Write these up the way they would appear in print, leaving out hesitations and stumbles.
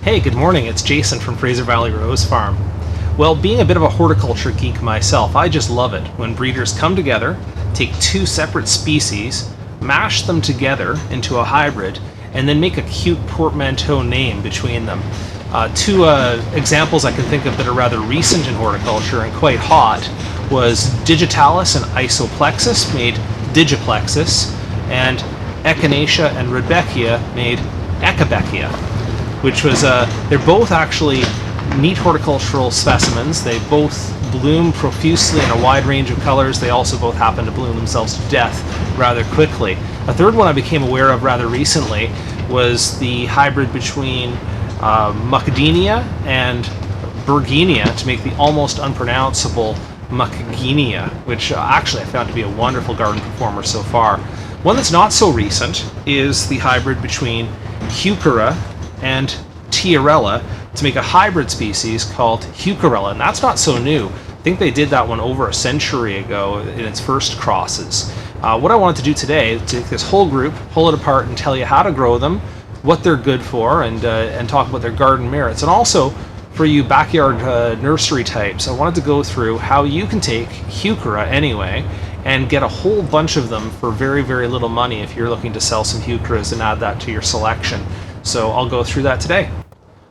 Hey, good morning, it's Jason from Fraser Valley Rose Farm. Well, being a bit of a horticulture geek myself, I just love it when breeders come together, take two separate species, mash them together into a hybrid, and then make a cute portmanteau name between them. Two examples I can think of that are rather recent in horticulture and quite hot was Digitalis and Isoplexus made Digiplexus, and Echinacea and Rudbeckia made Echinacea, which was, they're both actually neat horticultural specimens. They both bloom profusely in a wide range of colors. They also both happen to bloom themselves to death rather quickly. A third one I became aware of rather recently was the hybrid between Macadamia and Bergenia to make the almost unpronounceable Macadamia, which actually I found to be a wonderful garden performer so far. One that's not so recent is the hybrid between Heuchera and Tiarella to make a hybrid species called Heucherella, and that's not so new. I think they did that one over a century ago in its first crosses. What I wanted to do today is take this whole group, pull it apart, and tell you how to grow them, what they're good for, and talk about their garden merits. And also, for you backyard nursery types, I wanted to go through how you can take Heuchera anyway and get a whole bunch of them for very, very little money if you're looking to sell some Heucheras and add that to your selection. So I'll go through that today.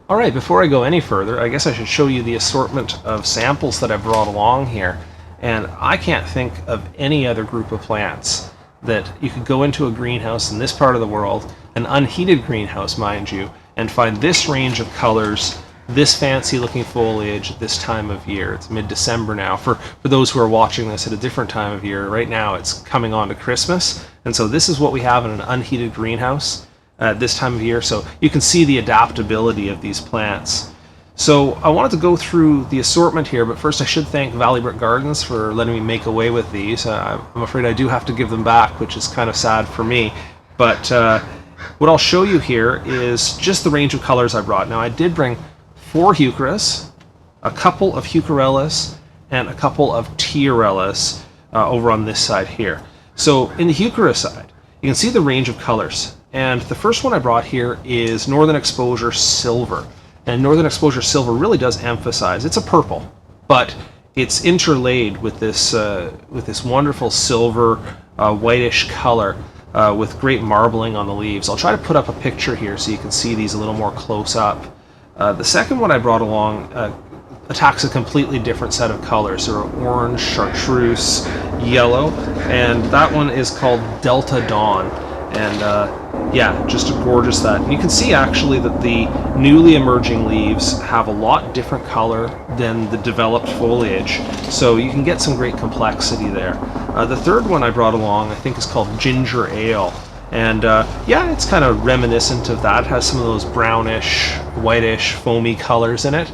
Alright, before I go any further, I guess I should show you the assortment of samples that I've brought along here. And I can't think of any other group of plants that you could go into a greenhouse in this part of the world, an unheated greenhouse mind you, and find this range of colors, this fancy looking foliage at this time of year. It's mid-December now. For those who are watching this at a different time of year, right now it's coming on to Christmas. And so this is what we have in an unheated greenhouse at this time of year, so you can see the adaptability of these plants. So I wanted to go through the assortment here, but first I should thank Valley Brick Gardens for letting me make away with these. I'm afraid I do have to give them back, which is kind of sad for me. But what I'll show you here is just the range of colors I brought. Now I did bring 4 Heucheras, a couple of Heucherellas, and a couple of Tiarellas over on this side here. So in the Heuchera side, you can see the range of colors. And the first one I brought here is Northern Exposure Silver. And Northern Exposure Silver really does emphasize, it's a purple, but it's interlaid with this wonderful silver, whitish color with great marbling on the leaves. I'll try to put up a picture here so you can see these a little more close up. The second one I brought along attacks a completely different set of colors. There are orange, chartreuse, yellow, and that one is called Delta Dawn. And yeah, just a gorgeous that. And you can see actually that the newly emerging leaves have a lot different color than the developed foliage, so you can get some great complexity there. The third one I brought along I think is called Ginger Ale. And yeah, it's kind of reminiscent of that. It has some of those brownish, whitish, foamy colors in it.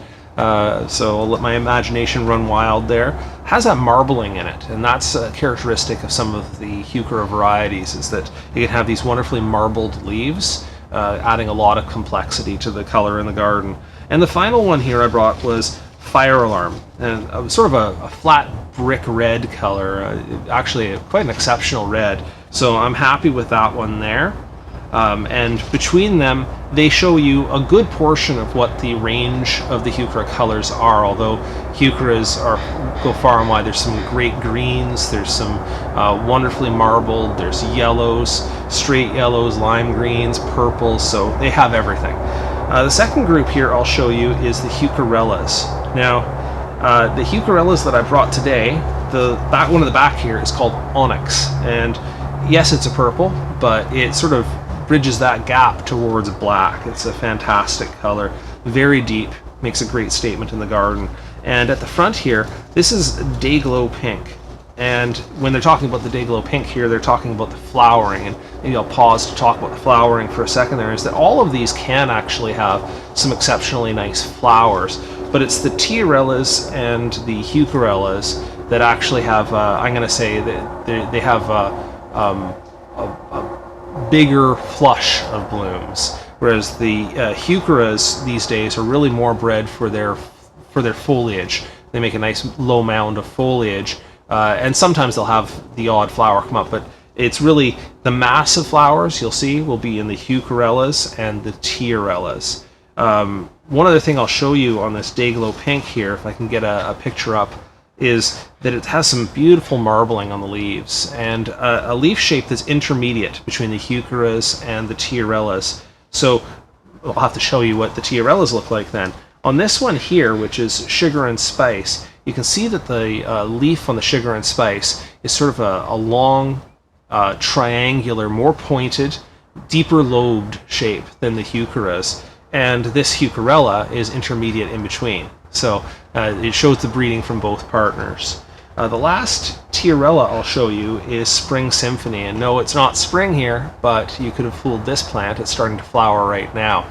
So I'll let my imagination run wild there. It has that marbling in it, and that's a characteristic of some of the Heuchera varieties, is that you can have these wonderfully marbled leaves, adding a lot of complexity to the color in the garden. And the final one here I brought was Fire Alarm, and sort of a flat brick red color, actually quite an exceptional red. So I'm happy with that one there. And between them, they show you a good portion of what the range of the Heuchera colors are, although Heucheras go far and wide. There's some great greens, there's some wonderfully marbled, there's yellows, straight yellows, lime greens, purples, so they have everything. The second group here I'll show you is the Heucherellas. Now, the Heucherellas that I brought today, that one in the back here is called Onyx, and yes, it's a purple, but it sort of bridges that gap towards black. It's a fantastic color, very deep, makes a great statement in the garden. And at the front here, this is Dayglow Pink. And when they're talking about the Dayglow Pink here, they're talking about the flowering. And maybe I'll pause to talk about the flowering for a second there, is that all of these can actually have some exceptionally nice flowers. But it's the Tiarellas and the Heucherellas that actually have, I'm going to say, that they have a bigger flush of blooms, whereas the Heucheras these days are really more bred for their foliage. They make a nice low mound of foliage, and sometimes they'll have the odd flower come up, but it's really the massive flowers you'll see will be in the Heucherellas and the Tiarellas. One other thing I'll show you on this Dayglow Pink here, if I can get a picture up, is that it has some beautiful marbling on the leaves, and a leaf shape that's intermediate between the Heucheras and the Tiarellas. So I'll have to show you what the Tiarellas look like then. On this one here, which is Sugar and Spice, you can see that the leaf on the Sugar and Spice is sort of a long, triangular, more pointed, deeper lobed shape than the Heucheras, and this Heucherella is intermediate in between. So it shows the breeding from both partners. The last Tiarella I'll show you is Spring Symphony, and no, it's not spring here, but you could have fooled this plant. It's starting to flower right now.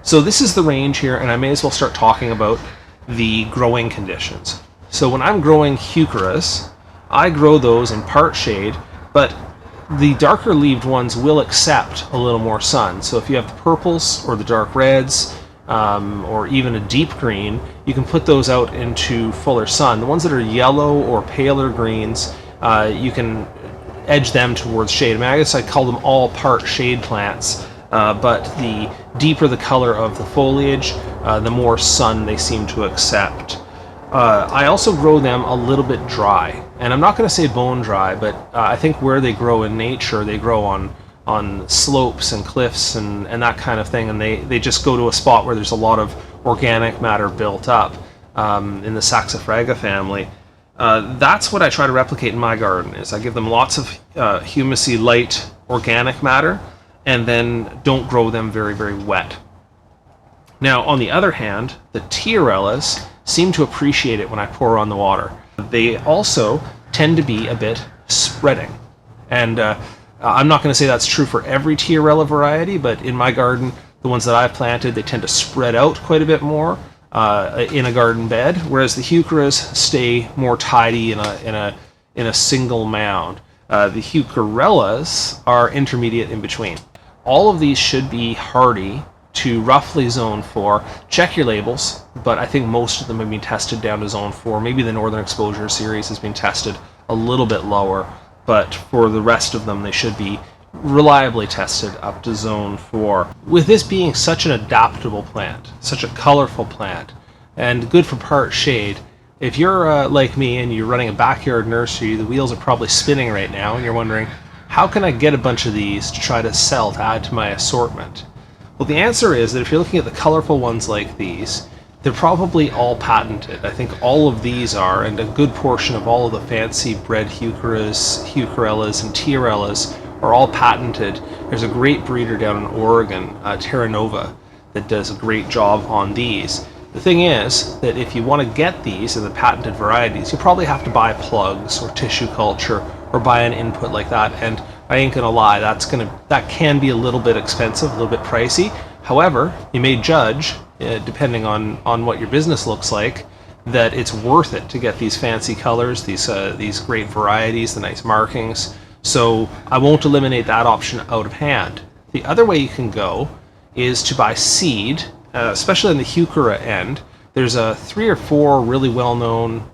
So this is the range here, and I may as well start talking about the growing conditions. So when I'm growing Heucheras, I grow those in part shade, but the darker leaved ones will accept a little more sun. So if you have the purples or the dark reds, or even a deep green, you can put those out into fuller sun. The ones that are yellow or paler greens, you can edge them towards shade. I mean, I guess I call them all part shade plants, but the deeper the color of the foliage, the more sun they seem to accept. I also grow them a little bit dry, and I'm not going to say bone dry, but I think where they grow in nature, they grow on slopes and cliffs and that kind of thing, and they just go to a spot where there's a lot of organic matter built up in the Saxifraga family. That's what I try to replicate in my garden. Is I give them lots of humusy, light organic matter, and then don't grow them very, very wet. Now, on the other hand, the Tiarellas seem to appreciate it when I pour on the water. They also tend to be a bit spreading, and I'm not going to say that's true for every Tiarella variety, but in my garden, the ones that I've planted, they tend to spread out quite a bit more in a garden bed, whereas the Heucheras stay more tidy in a single mound. The Heucherellas are intermediate in between. All of these should be hardy to roughly zone 4. Check your labels, but I think most of them have been tested down to zone 4. Maybe the Northern Exposure series has been tested a little bit lower, but for the rest of them, they should be reliably tested up to zone 4. With this being such an adaptable plant, such a colorful plant, and good for part shade, if you're like me and you're running a backyard nursery, the wheels are probably spinning right now, and you're wondering, how can I get a bunch of these to try to sell, to add to my assortment? Well, the answer is that if you're looking at the colorful ones like these, they're probably all patented. I think all of these are, and a good portion of all of the fancy bred Heucheras, Heucherellas, and Tiarellas are all patented. There's a great breeder down in Oregon, Terra Nova, that does a great job on these. The thing is that if you want to get these in the patented varieties, you probably have to buy plugs or tissue culture or buy an input like that, and I ain't gonna lie, that can be a little bit expensive, a little bit pricey. However, you may judge, depending on what your business looks like, that it's worth it to get these fancy colors, these great varieties, the nice markings. So I won't eliminate that option out of hand. The other way you can go is to buy seed, especially on the Heuchera end. There's 3 or 4 really well-known,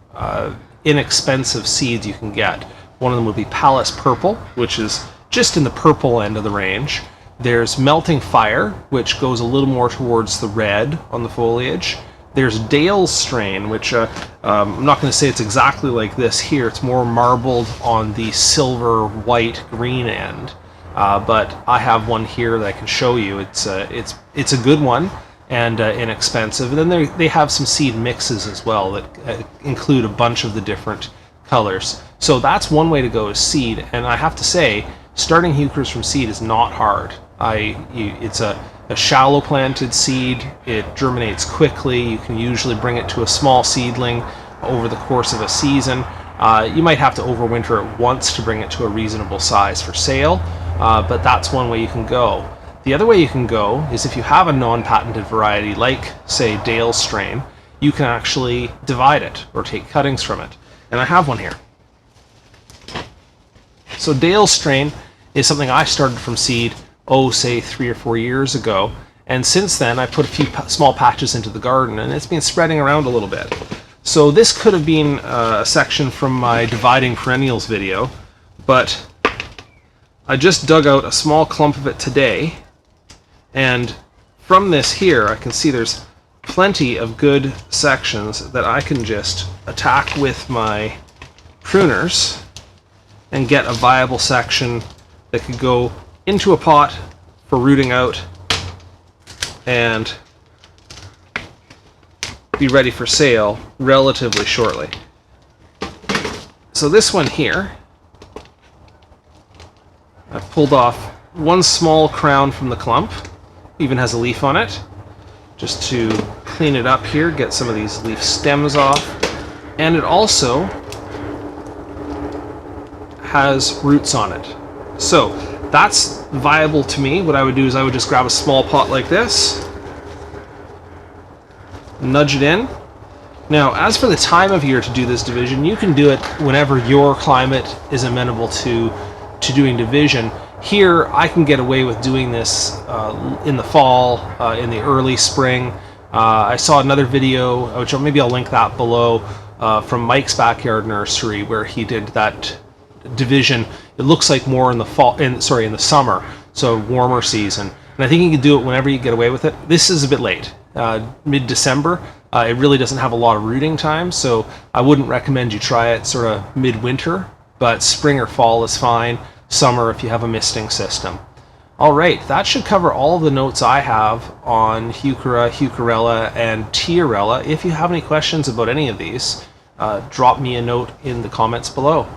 inexpensive seeds you can get. One of them would be Palace Purple, which is just in the purple end of the range. There's Melting Fire, which goes a little more towards the red on the foliage. There's Dale's strain, which I'm not going to say it's exactly like this here. It's more marbled on the silver, white, green end. But I have one here that I can show you. It's a good one and inexpensive. And then they have some seed mixes as well that include a bunch of the different colors. So that's one way to go, is seed. And I have to say, starting Heucheras from seed is not hard. It's a shallow planted seed. It germinates quickly. You can usually bring it to a small seedling over the course of a season. You might have to overwinter it once to bring it to a reasonable size for sale, but that's one way you can go. The other way you can go is if you have a non-patented variety like, say, Dale's strain, you can actually divide it or take cuttings from it. And I have one here. So Dale's strain is something I started from seed, say 3 or 4 years ago, and since then I put a few small patches into the garden, and it's been spreading around a little bit. So this could have been a section from my dividing perennials video, but I just dug out a small clump of it today, and from this here, I can see there's plenty of good sections that I can just attack with my pruners and get a viable section that could go into a pot for rooting out and be ready for sale relatively shortly. So this one here, I've pulled off one small crown from the clump, even has a leaf on it, just to clean it up here, get some of these leaf stems off, and it also has roots on it. So that's viable to me. What I would do is I would just grab a small pot like this, nudge it in. Now, as for the time of year to do this division, you can do it whenever your climate is amenable to doing division. Here, I can get away with doing this in the fall, in the early spring. I saw another video, which maybe I'll link that below, from Mike's Backyard Nursery, where he did that division. It looks like more in the fall, in the summer, so warmer season. And I think you can do it whenever you get away with it. This is a bit late, mid-December. It really doesn't have a lot of rooting time, so I wouldn't recommend you try it sort of mid-winter, but spring or fall is fine. Summer if you have a misting system. Alright, that should cover all of the notes I have on Heuchera, Heucherella, and Tiarella. If you have any questions about any of these, drop me a note in the comments below.